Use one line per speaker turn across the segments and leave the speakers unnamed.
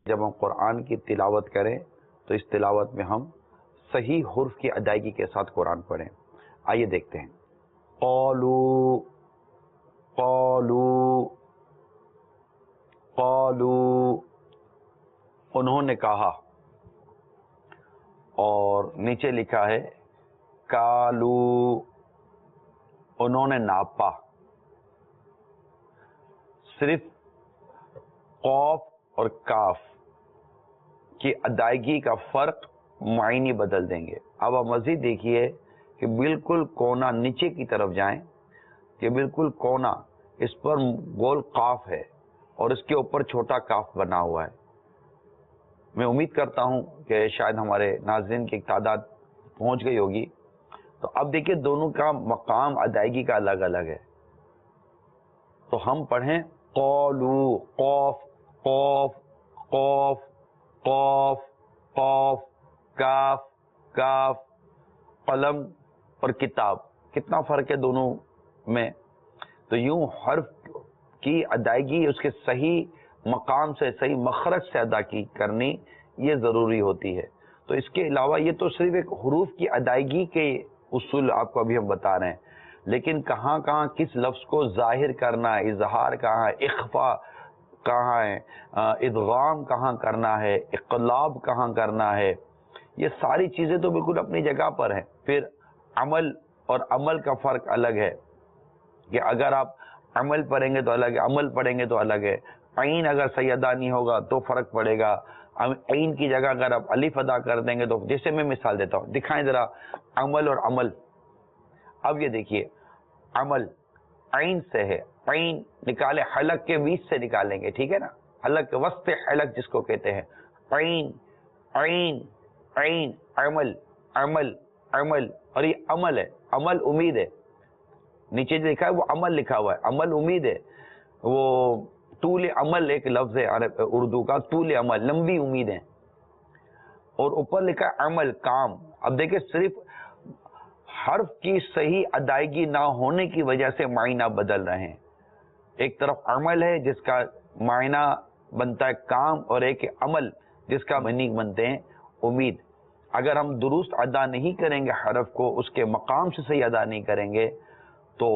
جب ہم قرآن کی تلاوت کریں تو اس تلاوت میں ہم صحیح حرف کی ادائیگی کے ساتھ قرآن پڑھیں. آئیے دیکھتے ہیں. قالوا قالوا قالوا انہوں نے کہا، اور نیچے لکھا ہے کالو انہوں نے ناپا. صرف قاف اور کاف کی ادائیگی کا فرق معنی بدل دیں گے. اب آپ مزید دیکھیے کہ بالکل کونا نیچے کی طرف جائیں کہ بالکل کونا اس پر گول قاف ہے اور اس کے اوپر چھوٹا کاف بنا ہوا ہے. میں امید کرتا ہوں کہ شاید ہمارے ناظرین کی ایک تعداد پہنچ گئی ہوگی. تو اب دیکھیے دونوں کا مقام ادائیگی کا الگ الگ ہے. تو ہم پڑھیں قالو، قاف قاف قاف قاف قاف کاف کاف، قلم اور کتاب. کتنا فرق ہے دونوں میں. تو یوں حرف کی ادائیگی اس کے صحیح مقام سے، صحیح مخرج سے ادا کرنی یہ ضروری ہوتی ہے. تو اس کے علاوہ یہ تو صرف ایک حروف کی ادائیگی کے اصول آپ کو ابھی ہم بتا رہے ہیں، لیکن کہاں کہاں کس لفظ کو ظاہر کرنا ہے، اظہار کہاں ہے، اخفا کہاں ہے، ادغام کہاں کرنا ہے، اقلاب کہاں کرنا ہے، یہ ساری چیزیں تو بالکل اپنی جگہ پر ہیں. پھر عمل اور عمل کا فرق الگ ہے کہ اگر آپ عمل پڑھیں گے تو الگ ہے، عمل پڑھیں گے تو الگ ہے. عین اگر صحیح ادا نہیں ہوگا تو فرق پڑے گا. عین کی جگہ اگر آپ الف ادا کر دیں گے تو، جیسے میں مثال دیتا ہوں، دکھائیں ذرا عمل اور عمل. اب یہ دیکھیے عمل عین سے ہے، عین نکالے حلق کے بیچ سے نکالیں گے، ٹھیک ہے نا، حلق کے وسط حلق جس کو کہتے ہیں. عین عین عین، عمل عمل عمل. اور یہ عمل ہے، عمل امید ہے. نیچے جو لکھا ہے وہ عمل لکھا ہوا ہے، عمل امید ہے. وہ طول عمل ایک لفظ ہے اردو کا، طول عمل لمبی امیدیں. اور اوپر لکھا ہے عمل کام. اب دیکھیں صرف حرف کی صحیح ادائیگی نہ ہونے کی وجہ سے معنی بدل رہے ہیں. ایک طرف عمل ہے جس کا معنی بنتا ہے کام، اور ایک عمل جس کا معنی بنتے ہیں امید. اگر ہم درست ادا نہیں کریں گے حرف کو، اس کے مقام سے صحیح ادا نہیں کریں گے تو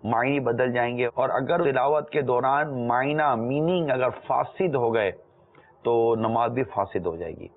معنی بدل جائیں گے. اور اگر تلاوت کے دوران معنی میننگ اگر فاسد ہو گئے تو نماز بھی فاسد ہو جائے گی.